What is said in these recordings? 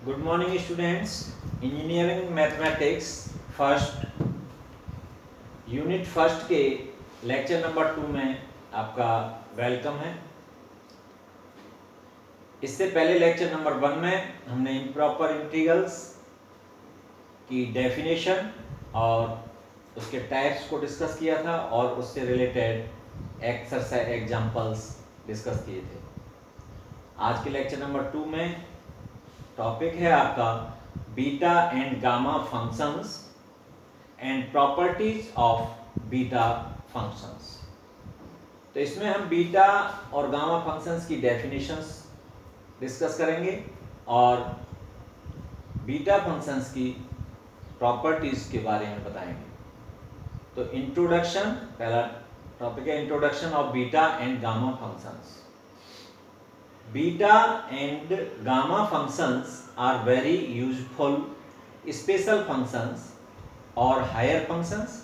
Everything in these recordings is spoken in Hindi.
Good morning students. Engineering mathematics first unit first के लेक्चर नंबर 2 में आपका वेलकम है। इससे पहले लेक्चर नंबर 1 में हमने इम्प्रॉपर इंटीग्रल्स की डेफिनेशन और उसके टाइप्स को डिस्कस किया था और उससे रिलेटेड एक्सरसाइज एग्जांपल्स डिस्कस किए थे। आज के लेक्चर नंबर 2 में टॉपिक है आपका beta and gamma functions and properties of beta functions. तो इसमें हम बीटा और गामा फंक्शंस की डेफिनेशंस डिस्कस करेंगे और बीटा फंक्शंस की प्रॉपर्टीज के बारे में बताएंगे। तो इंट्रोडक्शन, पहला टॉपिक है introduction of beta and gamma functions. Beta and gamma functions are very useful special functions or higher functions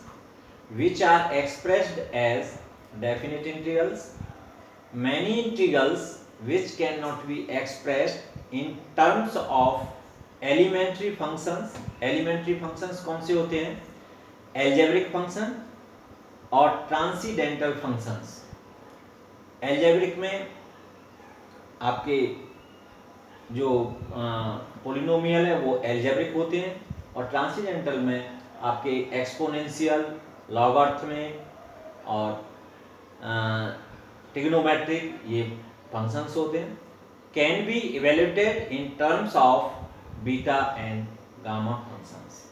which are expressed as definite integrals. Many integrals which cannot be expressed in terms of elementary functions. Elementary functions कौन से होते हैं? Algebraic function और transcendental functions. Algebraic में आपके जो पोलिनोमियल है वो एल्जेब्रिक होते हैं और ट्रांसेंडेंटल में आपके एक्सपोनेंशियल, लॉगरिथमिक और ट्रिग्नोमेट्रिक ये फंक्शंस होते हैं। Can be evaluated in terms of beta and gamma functions.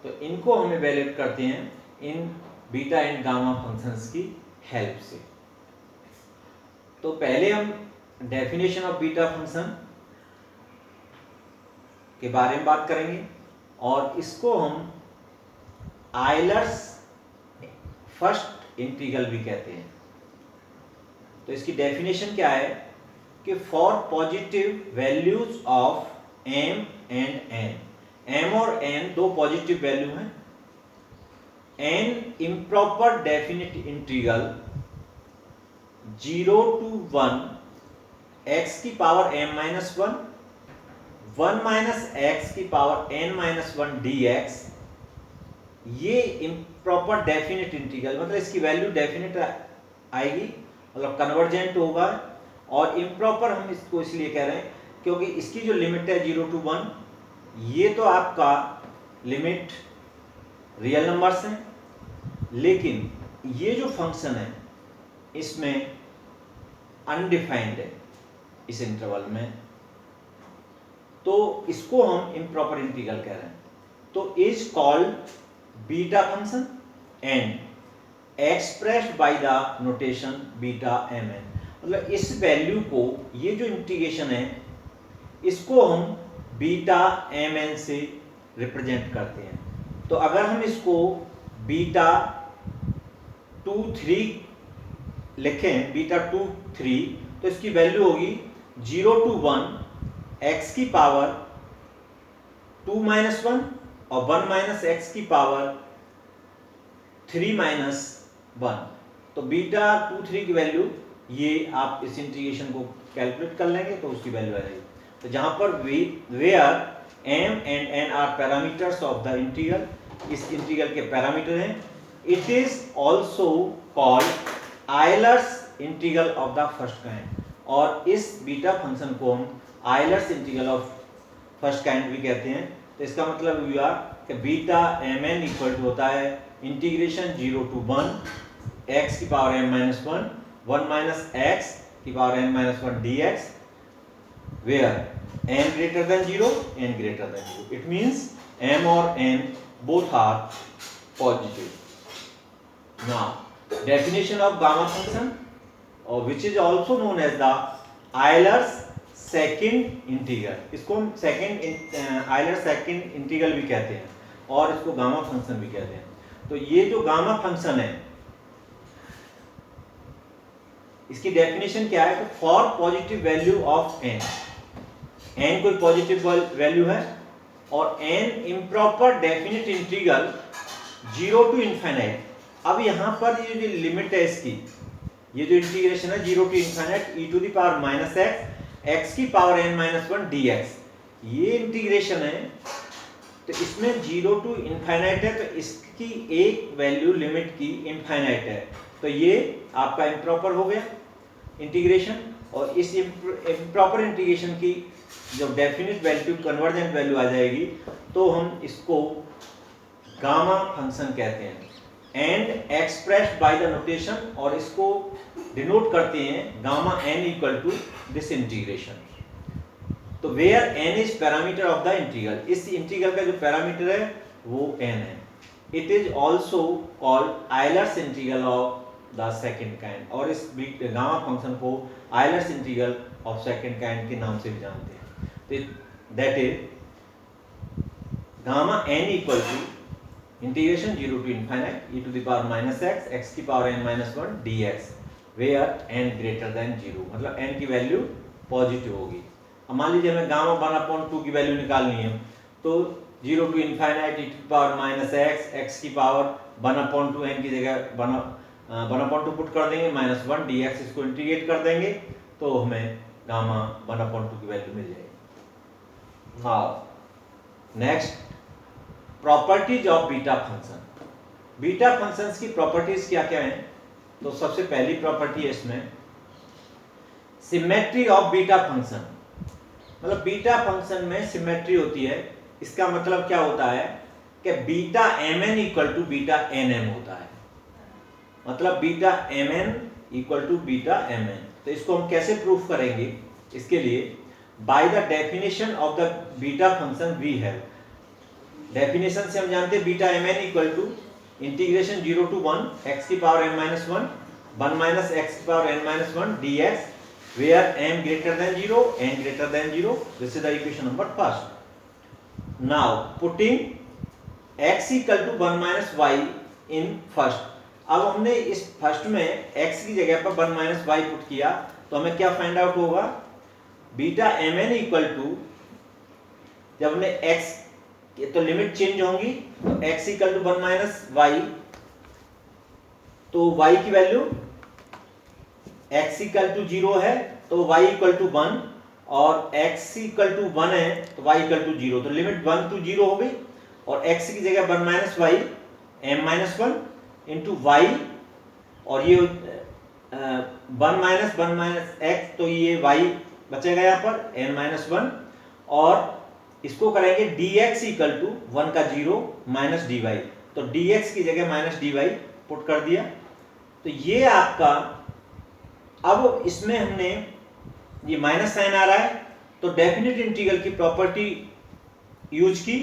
तो इनको हम इवेल्युएट करते हैं इन बीटा एंड गामा फंक्शंस की हेल्प से। तो पहले हम डेफिनेशन ऑफ बीटा फंक्शन के बारे में बात करेंगे और इसको हम आयलर्स फर्स्ट इंटीग्रल भी कहते हैं। तो इसकी डेफिनेशन क्या है कि for positive values of m and n, m और n दो पॉजिटिव वैल्यू हैं, n improper definite integral 0 to 1 x की power m minus 1 minus x की पावर n माइनस 1 dx, ये इम्प्रॉपर डेफिनिट इंटीग्रल मतलब इसकी वैल्यू डेफिनिट आएगी, मतलब कन्वर्जेंट होगा। और इम्प्रॉपर हम इसको इसलिए कह रहे हैं क्योंकि इसकी जो लिमिट है 0 to 1, ये तो आपका लिमिट रियल नंबर्स हैं, लेकिन ये जो फंक्शन है इसमें अनडिफाइंड है इस इंटरवल में, तो इसको हम इम्प्रॉपर इंटीग्रल कह रहे हैं। तो is called beta function and expressed by the notation beta M N. मतलब इस वैल्यू को, ये जो इंटीग्रेशन है इसको हम बीटा एम एन से रिप्रेजेंट करते हैं। तो अगर हम इसको बीटा 2 3 लिखें, बीटा 2 3, तो इसकी वैल्यू होगी 0 to 1 x की पावर 2 माइनस 1 और 1 माइनस x की पावर 3 माइनस 1। तो बीटा 2 3 की वैल्यू, ये आप इस इंटीग्रेशन को कैलकुलेट कर लेंगे तो उसकी वैल्यू आ जाएगी। तो जहां पर where m and n are parameters of the integral, इस इंटीग्रल के पैरामीटर हैं, it is also called Euler's integral of the first kind. और इस बीटा फंक्शन को हम Euler's integral of first kind भी कहते हैं। तो इसका मतलब हुआ कि beta M N equal to होता है इंटीग्रेशन 0 to 1 x की power m minus 1 minus x की power n minus 1 dx, where n greater than 0 n greater than 0। It means m और n both are positive. Now definition of gamma function, और which is also known as the Euler's second integral. इसको हम आयलर सेकंड इंटीग्रल भी कहते हैं और इसको गामा फंक्शन भी कहते हैं। तो ये जो गामा फंक्शन है इसकी डेफिनेशन क्या है? तो for positive value of n कोई पॉजिटिव वैल्यू है और n improper definite integral 0 to infinite. अब यहां पर ये जो लिमिट है इसकी, ये जो इंटीग्रेशन है 0 to infinite e to the power minus x, x की पावर n माइनस 1 dx, ये इंटीग्रेशन है तो इसमें 0 टू इनफाइनाइट है, तो इसकी एक वैल्यू लिमिट की इनफाइनाइट है, तो ये आपका इम्प्रॉपर हो गया इंटीग्रेशन। और इस इम्प्रॉपर इंटीग्रेशन की जब डेफिनिट वैल्यू कन्वर्जेंट वैल्यू आ जाएगी तो हम इसको गामा फंक्शन कहते हैं and expressed by the notation, और इसको डिनोट करते हैं gamma n equal to this integration. तो where n is parameter of the integral, इस इंटीग्रल का जो पैरामीटर है वो n है। It is also called Euler's integral of the second kind, और इस गामा फंक्शन को Euler's integral of second kind के नाम से भी जानते हैं। तो that is gamma n equal to integration 0 to infinite e to the power minus x x की power n minus 1 dx where n greater than 0, मतलब n की वैल्यू पॉजिटिव होगी। अब मान लीजिए हमें गामा 1/2 की वैल्यू निकालनी है, तो 0 to infinite e to power minus x x की पावर 1/2 n की जगह 1/2 पुट कर देंगे माइनस 1 dx, इसको इंटीग्रेट कर देंगे तो हमें गामा 1/2 की वैल्यू मिल जाएगी। Now next, properties of beta function. Beta functions की प्रॉपर्टीज क्या क्या हैं? तो सबसे पहली प्रॉपर्टी है इसमें सिमेट्री ऑफ बीटा फंक्शन, मतलब बीटा फंक्शन में सिमेट्री होती है। इसका मतलब क्या होता है कि beta mn equal to beta nm होता है, मतलब beta mn equal to beta mn। तो इसको हम कैसे प्रूफ करेंगे? इसके लिए by the definition of the beta function we have, definition से हम जानते हैं beta mn equal to integration 0 to 1 x की power n minus 1 minus x की power n minus 1 dx where m greater than 0 n greater than 0, this is the equation number first. Now putting x equal to 1 minus y in first, अब हमने इस फर्स्ट में x की जगह पर 1 माइनस y पुट किया तो हमें क्या फाइंड आउट होगा? बीटा mn इक्वल टू, जब हमने x तो लिमिट चेंज होंगी, तो x equal to 1 minus y, तो y की वैल्यू x इक्वल टू 0 है तो y इक्वल टू 1, और x इक्वल टू 1 है तो y इक्वल टू 0, तो लिमिट 1 टू 0 हो गई, और x की जगह 1 minus y m minus 1 into y, और ये 1 माइनस x, तो ये y बचेगा यहाँ पर n माइनस 1, और इसको करेंगे dx इक्वल टू 1 का 0 माइनस dy, तो dx की जगह माइनस dy पुट कर दिया। तो ये आपका, अब इसमें हमने ये माइनस साइन आ रहा है तो डेफिनेट इंटीग्रल की प्रॉपर्टी यूज की।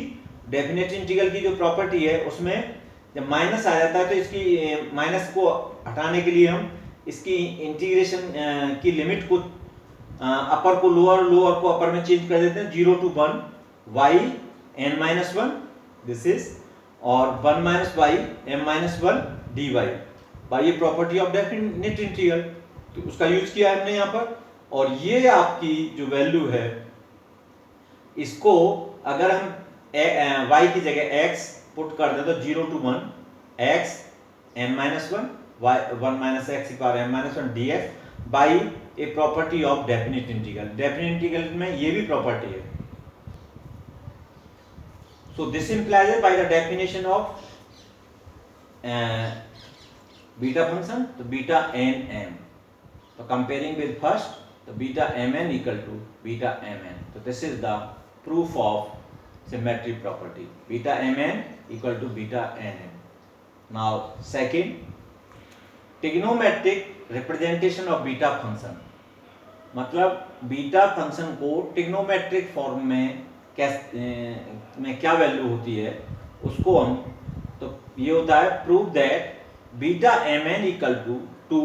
डेफिनेट इंटीग्रल की जो प्रॉपर्टी है उसमें जब माइनस आ जाता है तो इसकी माइनस को हटाने के लिए हम इसकी इंटीग्रेशन की लिमिट को अपर को लोअर, लोअर को अपर में चेंज कर देते हैं 0 to 1 y n minus 1 this is, और 1 minus y m minus 1 dy by ये प्रॉपर्टी ऑफ डेफिनेट इंटीग्रल, तो उसका यूज किया हमने यहाँ पर। और ये आपकी जो वैल्यू है, इसको अगर हम y की जगह x पुट कर दे तो 0 to 1 x n minus 1 1 minus x की power m minus 1 dx by a property of definite integral. Definite integral में ये भी प्रॉपर्टी है। So this implies by the definition of beta function, तो beta nm, तो comparing with first, तो beta mn equal to beta mn, तो this is the proof of symmetry property, beta mn equal to beta nm. Now second, trigonometric representation of beta function, मतलब बीटा फंक्शन को ट्रिग्नोमेट्रिक फॉर्म में क्या वैल्यू होती है उसको हम, तो ये होता है prove that beta mn equal to 2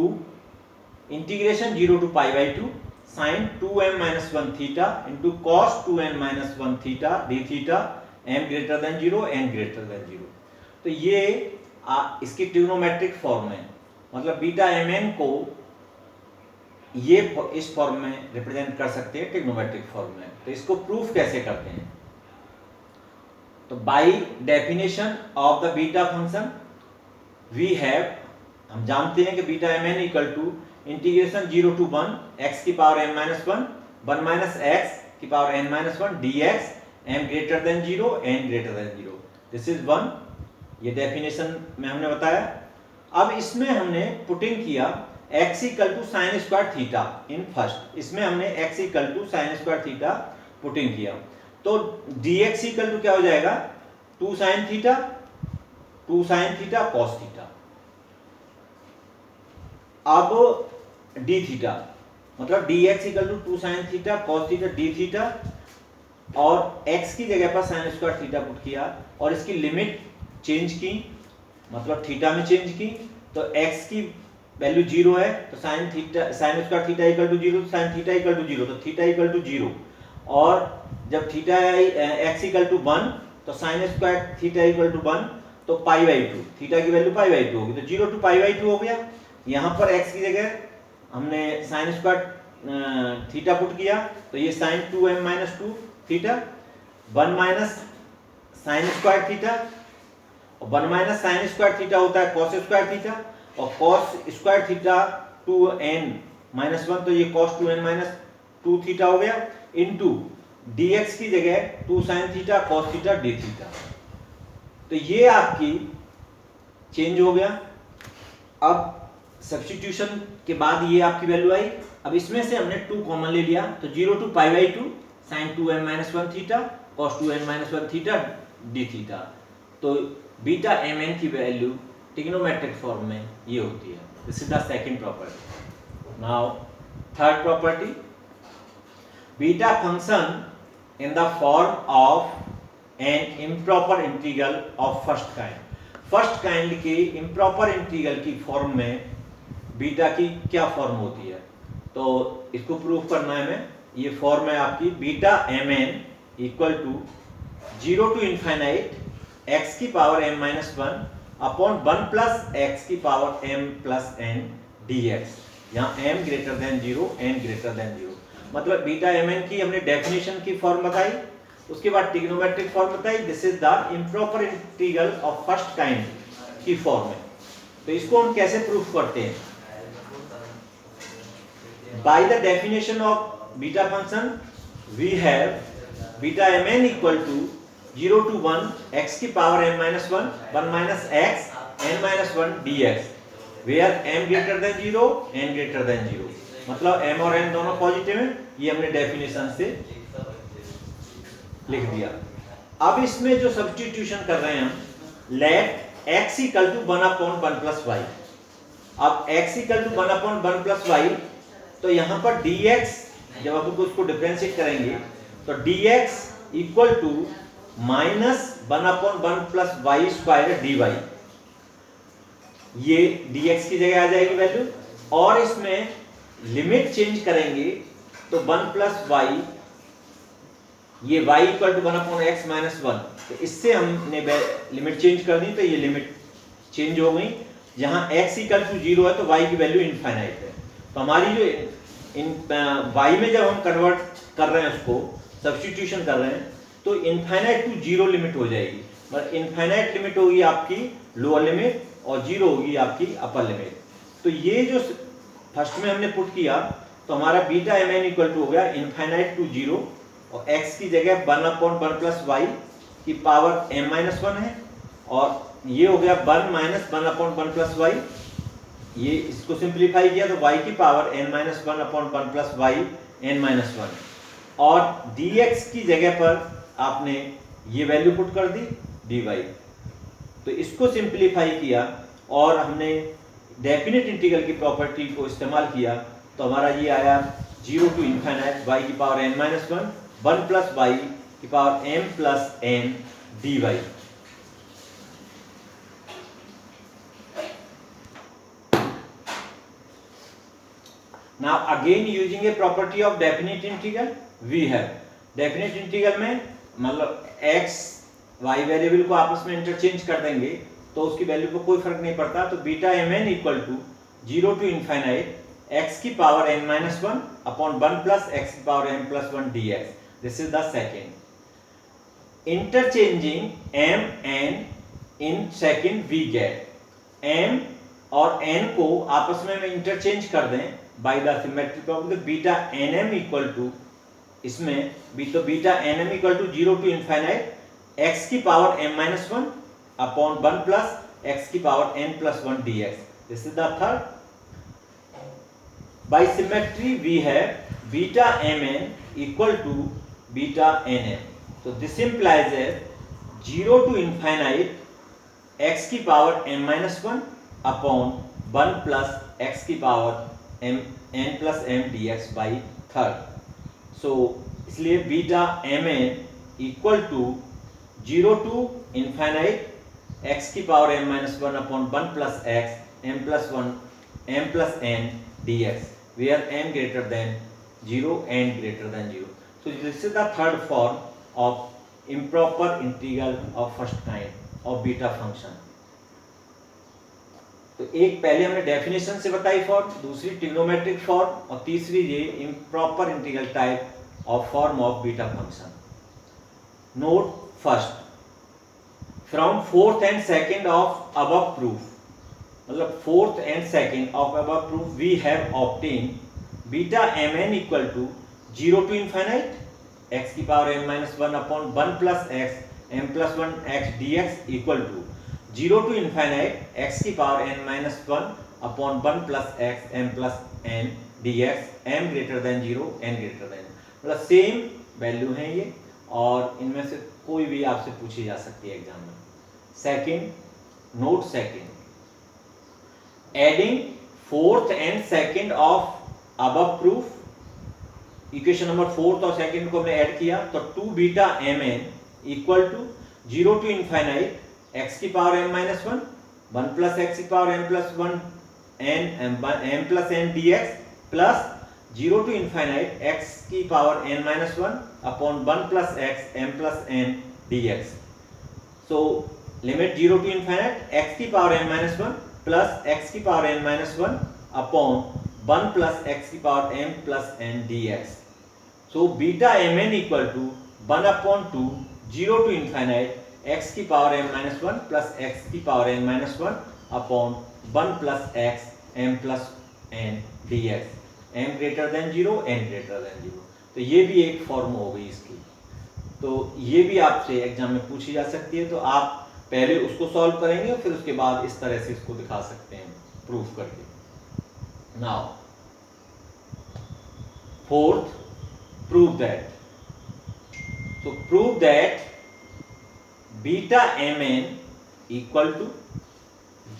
integration 0 to pi by 2 sine 2m minus 1 theta into cos 2n minus 1 theta D theta m greater than 0 n greater than 0। तो ये इसकी ट्रिग्नोमेट्रिक फॉर्म है, मतलब बीटा mn को ये इस फॉर्म में रिप्रेजेंट कर सकते हैं ट्रिग्नोमेट्रिक फॉर्म में। तो इसको प्रूफ कैसे करते हैं? तो by definition of the beta function we have, हम जानते हैं कि beta mn equal to integration 0 to 1 x की power m minus 1 1 minus x की power n minus one D X m greater than zero n greater than zero, this is one. ये डेफिनेशन में हमने बताया। अब इसमें हमने पुटिंग किया x equal to sine square theta in first, इसमें हमने x equal to sine square theta putting किया, तो dx इक्वल टू क्या हो जाएगा, 2 साइन थीटा कॉस थीटा। अब d थीटा मतलब dx equal to 2 sine theta cos theta d theta, और x की जगह पर साइन स्क्वायर थीटा पुट किया और इसकी लिमिट चेंज की, मतलब थीटा में चेंज की, तो x की वैल्यू 0 है तो sine square theta equal to 0, sine theta equal to 0 तो थीटा इक्वल टू 0, और जब थीटा x इक्वल टू 1 तो sine square theta equal to 1 तो पाई बाई 2, थीटा की वैल्यू पाई बाई 2 होगी, तो 0 टू पाई बाई 2 हो गया। यहाँ पर x की जगह हमने साइन स्क्वायर थीटा पुट किया तो ये sine 2m minus 2 theta, 1 minus sine square theta, और 1 माइनस साइन स्क्वायर थीटा होता है कॉस स्क्वायर थीटा, और cos square theta 2n minus 1 तो ये कॉस 2n माइनस 2 थीटा हो गया, इनटू dx की जगह 2 sine theta cos theta d theta, तो ये आपकी चेंज हो गया। अब सब्स्टिट्यूशन के बाद ये आपकी वैल्यू आई। अब इसमें से हमने 2 कॉमन ले लिया तो 0 to pi by 2 sine 2m minus 1 theta cos 2n minus 1 theta d theta, तो बीटा mn की वैल्यू ट्रिग्नोमेट्रिक फॉर्म में ये होती है। This is the second property. Now third property, beta function in the form of an improper integral of first kind, first kind के इम्प्रॉपर इंटीग्रल की फॉर्म में बीटा की क्या फॉर्म होती है, तो इसको प्रूफ करना है हमें। ये फॉर्म है आपकी beta mn equal to 0 to infinite x की power m minus 1 upon 1 plus x की power m plus n dx, यहाँ m greater than 0 n greater than 0, मतलब बीटा mn की हमने डेफिनेशन की फॉर्म बताई, उसके बाद ट्रिग्नोमेट्रिक फॉर्म बताई, this is the improper integral of first kind की फॉर्म है। तो इसको हम कैसे प्रूफ करते हैं, by the definition of beta function we have beta mn equal to 0 to 1 x की power m minus 1 1 minus x n minus 1 dx, where m greater than 0 n greater than 0, मतलब m और n दोनों पॉजिटिव हैं, ये हमने डेफिनेशन से लिख दिया। अब इसमें जो सब्स्टिट्यूशन कर रहे हैं हम, let x equal to 1 upon 1 plus Y, अब x equal to 1 upon 1 plus Y, तो यहाँ पर dx जब आप उसको डिफरेंशिएट करेंगे तो dx equal to minus 1 upon 1 plus Y square dy, ये dx की जगह आ जाएगी वैल्यू, और इसमें लिमिट चेंज करेंगे तो 1 प्लस वाई, ये y equal to 1 upon x minus 1, तो इससे हमने लिमिट चेंज कर दी तो ये लिमिट चेंज हो गई, जहां x इक्वल टू 0 है तो y की वैल्यू इनफाइनाइट है, तो हमारी जो y में जब हम कन्वर्ट कर रहे हैं उसको सब्स्टिट्यूशन कर रहे हैं तो इनफाइनाइट टू 0 लिमिट हो जाएगी, मतलब इनफाइनाइट लिमिट होगी आपकी लोअर लिमिट और 0 होगी आपकी अपर लिमिट। तो ये जो फर्स्ट में हमने पुट किया तो हमारा बीटा mn इक्वल टू हो गया इनफाइनाइट टू 0, और x की जगह 1 अपॉन 1 प्लस वाई की पावर m माइनस 1 है, और ये हो गया 1 माइनस 1 अपॉन 1 प्लस वाई, ये इसको सिंप्लीफाई किया तो y की power n minus 1 upon 1 plus y n minus 1, और dx की जगह पर आपने ये वैल्यू पुट कर दी dy, तो इसको सिंप्लीफाई किया और हमने डेफिनेट इंटीग्रल की प्रॉपर्टी को इस्तेमाल किया, तो हमारा ये आया 0 टू इनफाइनाइट y की power n minus 1 plus y की power m plus n dy। Now again using a property of definite integral, we have definite integral में मतलब x y वेरिएबल को आपस में इंटरचेंज कर देंगे तो उसकी वैल्यू को कोई फर्क नहीं पड़ता, तो beta mn equal to 0 to infinite x की power n minus 1 upon 1 plus x की power m plus 1 dx, this is the second. Interchanging m n in second we get m और n को आपस में इंटरचेंज कर दें by the symmetric property, beta nm equal to इसमें तो beta n m equal to 0 to infinite x की power m minus 1 upon 1 plus x की power n plus 1 dx. This is the third. By symmetry we have beta mn equal to beta nm. So this implies as 0 to infinite x की power m minus 1 upon 1 plus x की power m n plus m dx by third. So इसलिए beta mn equal to 0 to infinite x की power m minus 1 upon 1 plus x m plus 1 m plus n dx. Where n greater than 0 and greater than 0. So this is the third form of improper integral of first kind of beta function. तो एक पहले हमने डेफिनेशन से बताई फॉर्म, दूसरी ट्रिग्नोमेट्रिक फॉर्म और तीसरी ये improper integral type of form of beta function. Note first, from fourth and second of above proof, मतलब fourth and second of above proof we have obtain beta mn equal to 0 to infinite x की power m minus 1 upon 1 plus x m plus 1 x dx equal to 0 to infinite x की power n minus 1 upon 1 plus x m plus n dx m greater than 0 n greater than, मतलब सेम वैल्यू है ये और इनमें से कोई भी आपसे पूछी जा सकती है एग्जाम में. Second, note second, adding fourth and second of above proof, equation number fourth और सेकंड को हमने ऐड किया तो 2 beta mn equal to 0 to infinite x की power m minus 1 1 plus x की power m plus 1 n m plus n dx plus 0 to infinite x की power n minus 1 upon 1 plus x m plus n dx. So limit 0 to infinite x की power m minus 1 plus x की power n minus 1 upon 1 plus x की power m plus n dx. So beta mn equal to 1 upon 2 0 to infinite x की power m minus 1 plus x की power n minus 1 upon 1 plus x m plus n dx. m greater than 0 n greater than 0. तो ये भी एक फॉर्म हो गई इसकी, तो ये भी आपसे एग्जाम में पूछी जा सकती है. तो आप पहले उसको सॉल्व करेंगे और फिर उसके बाद इस तरह से इसको दिखा सकते हैं प्रूफ करके. Now fourth, prove that. तो prove that beta mn equal to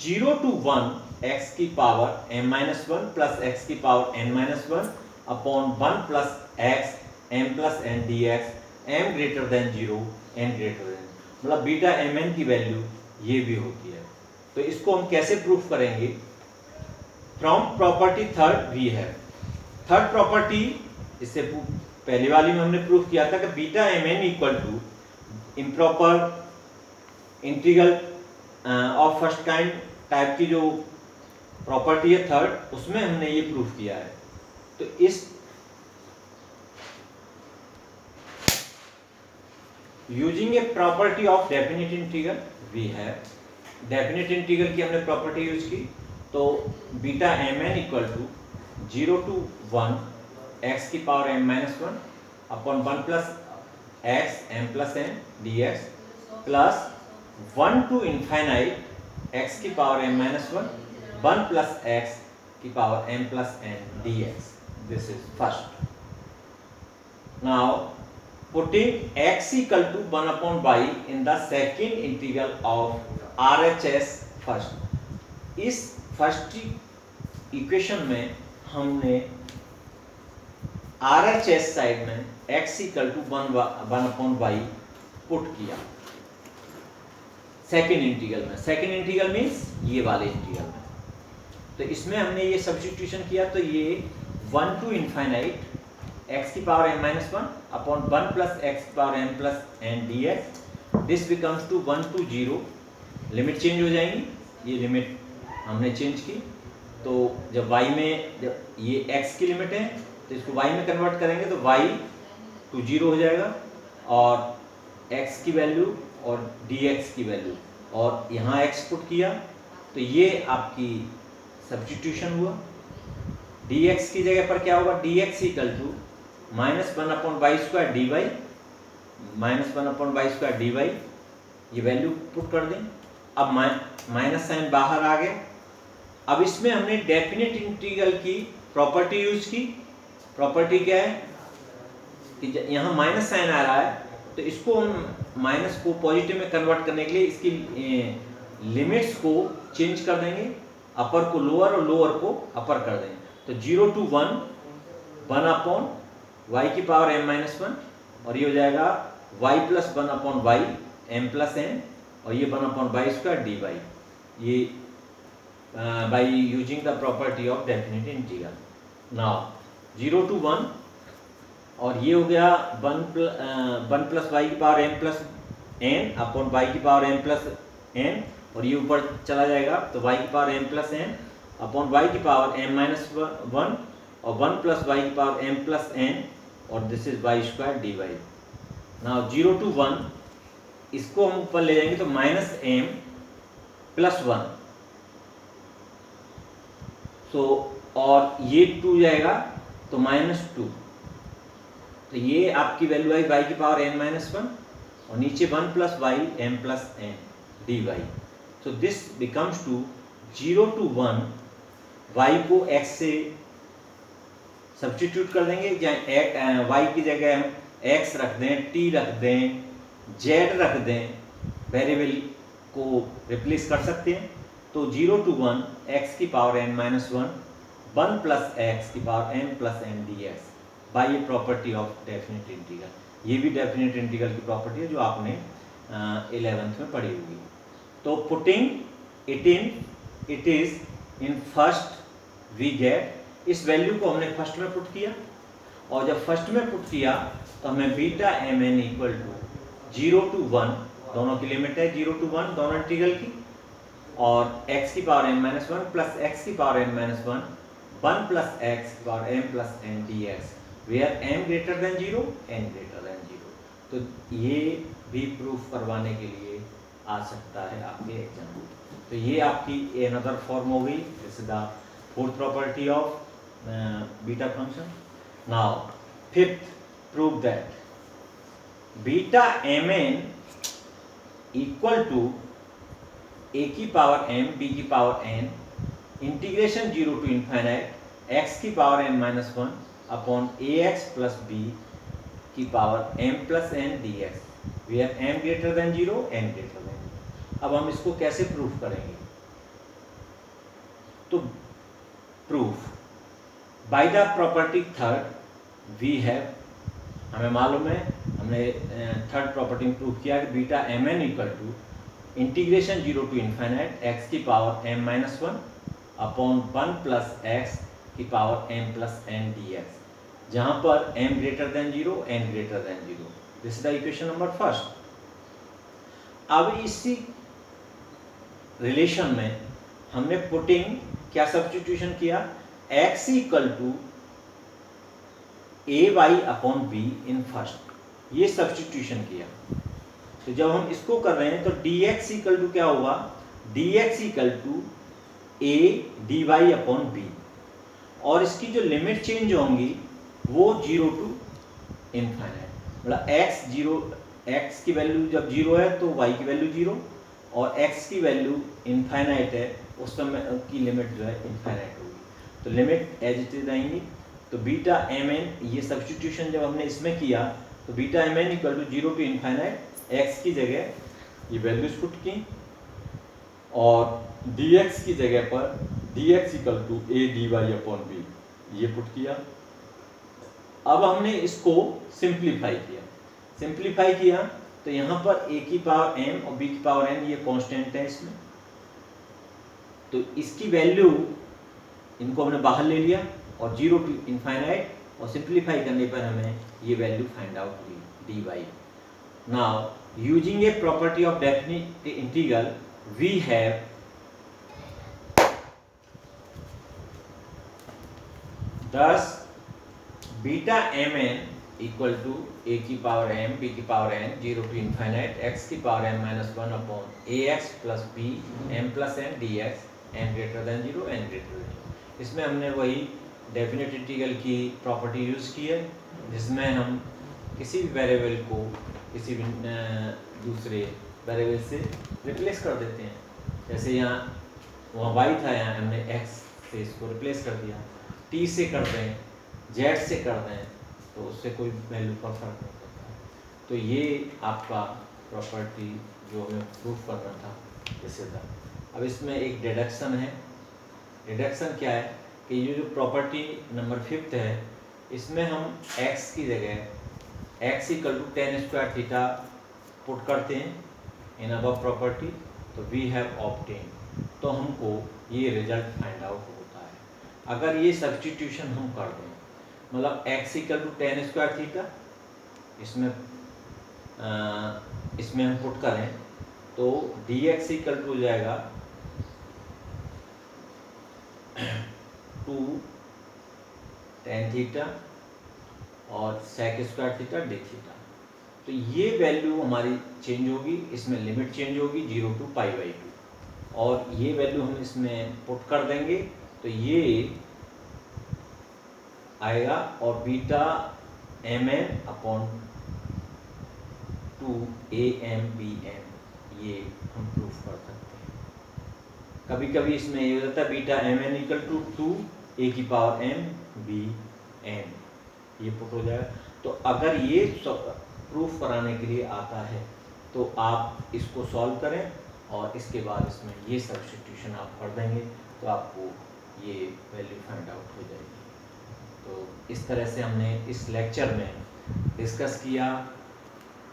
0 to 1 x की power m minus 1 plus x की power n minus 1 upon 1 plus x m plus n dx m greater than 0 n greater than, मतलब बीटा mn की वैल्यू ये भी होती है. तो इसको हम कैसे प्रूफ करेंगे? From property third we have. Third property, इससे पहले वाली में हमने प्रूफ किया था कि beta mn equal to improper integral of first kind type की जो प्रॉपर्टी है थर्ड, उसमें हमने ये प्रूफ किया है. तो इस using a property of definite integral we have, definite integral की हमने प्रॉपर्टी यूज की. तो beta mn equal to 0 to 1 x की power m minus 1 upon 1 plus x m plus n dx plus 1 to infinite x की power m minus 1 1 plus x की power m plus n dx. This is first. Now putting x equal to 1 upon y in the second integral of RHS first. इस फर्स्ट इक्वेशन में हमने RHS साइड में x equal to 1 upon y put किया सेकेंड इंटीग्रल में. सेकेंड इंटीग्रल मीन्स ये वाले इंटीग्रल में. तो इसमें हमने ये सब्स्टिट्यूशन किया तो ये 1 टू इनफाइनाइट x की power m minus 1 upon 1 plus x की power m plus n dx. This becomes to 1 to 0. Limit change हो जाएंगी, ये लिमिट हमने चेंज की. तो जब y में, जब ये x की लिमिट है तो इसको y में कन्वर्ट करेंगे तो y टू 0 हो जाएगा और x की वैल्यू और dx की वैल्यू, और यहाँ x पुट किया तो ये आपकी सब्स्टिट्यूशन हुआ. dx की जगह पर क्या होगा? dx equal to -1/y² dy, -1/y² dy, ये वैल्यू पुट कर दें। अब माइनस साइन बाहर आ गया। अब इसमें हमने डेफिनेट इंटीग्रल की प्रॉपर्टी यूज की। प्रॉपर्टी क्या है कि यहाँ माइनस साइन आ रहा है, तो इसको हम माइनस को पॉजिटिव में कन्वर्ट करने के लिए इसकी लिमिट्स को चेंज कर देंगे, अपर को लोअर और लोअर को अपर कर देंगे। तो 0 to 1 1/y⁻m-1, और ये हो जाएगा y + 1/y m+n, और ये 1/y² dy, ये by using the property of definite integral. Now 0 to 1, और ये हो गया 1 + y⁻m+n/y⁻m+n, और ये ऊपर चला जाएगा तो y⁻m+n/y⁻m-1 और 1 + y⁻m+n, और this is y² dy. Now 0 to 1 इसको हम ऊपर ले जाएंगे तो -m+1, सो और ये 2 जाएगा तो -2, तो ये आपकी वैल्यू आई y⁻n-1, और नीचे 1 + y m+n dy. So this becomes to 0 to 1, y को x से सब्स्टिट्यूट कर देंगे, जहाँ y की जगह हम x रख दें, t रख दें, z रख दें, वेरिएबल को रिप्लेस कर सकते हैं। तो 0 to 1 x⁻n-1 1 + x⁻n+n dx by a property of definite integral. ये भी डेफिनेट इंटीग्रल की प्रॉपर्टी है जो आपने 11th में पढ़ी होगी। तो putting it is in first we get, इस वैल्यू को हमने फर्स्ट में पुट किया, और जब फर्स्ट में पुट किया तो हमें βmn = 0 to 1, दोनों की लिमिट है 0 to 1 दोनों इंटीग्रल की, और x⁻n-1 + x⁻n-1 1 + x⁻m+n dx where m > 0 n > 0। तो ये भी प्रूफ करवाने के लिए आ सकता है आपके एग्जाम। तो ये आपकी अनदर फॉर्म हो गई, this is the fourth property of beta function. Now fifth, prove that βmn = a⁻m b⁻n integration 0 to x⁻m-1 upon ax + b⁻m+n dx where m > 0 n > 0। अब हम इसको कैसे प्रूफ करेंगे? तो proof by the property third we have, हमें मालूम है, हमने थर्ड प्रॉपर्टी में प्रूफ किया कि βmn = integration 0 to x⁻m-1 upon 1 + x⁻m+n dx, जहां पर m > 0 n > 0। This is the equation number first. अब इसी रिलेशन में हमने पुटिंग क्या सब्स्टिट्यूशन किया, x = ay/b इन फर्स्ट, ये सब्स्टिट्यूशन किया। तो जब हम इसको कर रहे हैं तो dx = क्या होगा, dx = a dy/b, और इसकी जो लिमिट चेंज होंगी वो 0 to मतलब x की वैल्यू जब 0 है तो y की वैल्यू 0, और x की वैल्यू इनफाइनाइट है, उस समय की लिमिट जो है इनफाइनाइट होगी। तो लिमिट एज इट इज आएंगी। तो βmn, ये सब्स्टिट्यूशन जब हमने इसमें किया तो βmn = 0 to x की जगह ये वैल्यूज पुट की, और dx की जगह पर dx = a dy/b ये पुट किया। अब हमने इसको सिंप्लीफाई किया तो यहाँ पर a⁻m और b⁻n ये कांस्टेंट है इसमें, तो इसकी वैल्यू इनको हमने बाहर ले लिया, और 0 to और सिंप्लीफाई करने पर हमें ये वैल्यू फाइंड आउट हुई dy। Now using a property of definite integral we have thus βmn = a⁻m b⁻n 0 to x⁻m-1 upon ax + b m+n dx n > 0 n > 0। इसमें हमने वही डेफिनेट इंटीग्रल की प्रॉपर्टी यूज की है, जिसमें हम किसी भी वेरिएबल को किसी भी दूसरे वेरिएबल से रिप्लेस कर देते हैं। जैसे यहाँ वहाँ y था, यहाँ हमने x से इसको रिप्लेस कर दिया, t से कर दें, z से कर दें, तो उससे कोई वैल्यू का फर्क नहीं पड़ता। तो ये आपका प्रॉपर्टी जो हमें प्रूफ करना था इसे था। अब इसमें एक डिडक्शन है। डिडक्शन क्या है कि ये जो प्रॉपर्टी नंबर 5 है, इसमें हम x की जगह x equal to tan square theta put करते हैं इन अबव प्रॉपर्टी, तो वी हैव ऑब्टेन, तो हमको ये रिजल्ट फाइंड आउट होता है। अगर ये सब्स्टिट्यूशन हम कर दें, मतलब x equal to tan square theta इसमें हम पुट करें, तो dx इक्वल टू हो जाएगा 2 tan थीटा और sec square theta d theta. तो ये वैल्यू हमारी चेंज होगी, इसमें लिमिट चेंज होगी 0 टू π/2, और ये वैल्यू हम इसमें पुट कर देंगे तो ये आएगा, और बीटा mn अपॉन 2 AMBn, ये हम प्रूफ कर सकते हैं। कभी कभी इसमें ये हो जाता है beta mn equal to 2 a की पावर m bn, ये पुट हो जाएगा। तो अगर ये प्रूफ कराने के लिए आता है तो आप इसको सॉल्व करें और इसके बाद इसमें ये सब्स्टिट्यूशन आप कर देंगे तो आपको ये वैल्यू फाइंड आउट हो जाएगी। तो इस तरह से हमने इस लेक्चर में डिस्कस किया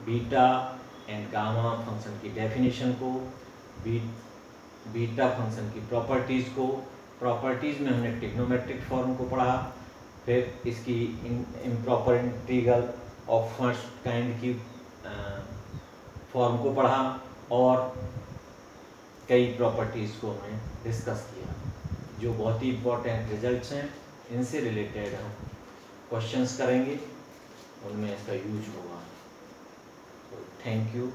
बीटा एंड गामा फंक्शन की डेफिनेशन को, बीटा फंक्शन की प्रॉपर्टीज़ को। प्रॉपर्टीज़ में हमने ट्रिग्नोमेट्रिक फॉर्म को पढ़ा, फिर इसकी improper integral of first kind की फॉर्म को पढ़ा, और कई प्रॉपर्टीज़ को हमने डिस्कस किया जो बहुत ही इम्पोर्टेंट रिजल्ट्स हैं। इनसे रिलेटेड हम क्वेश्चंस करेंगे, उनमें इसका यूज होगा। तो थैंक यू।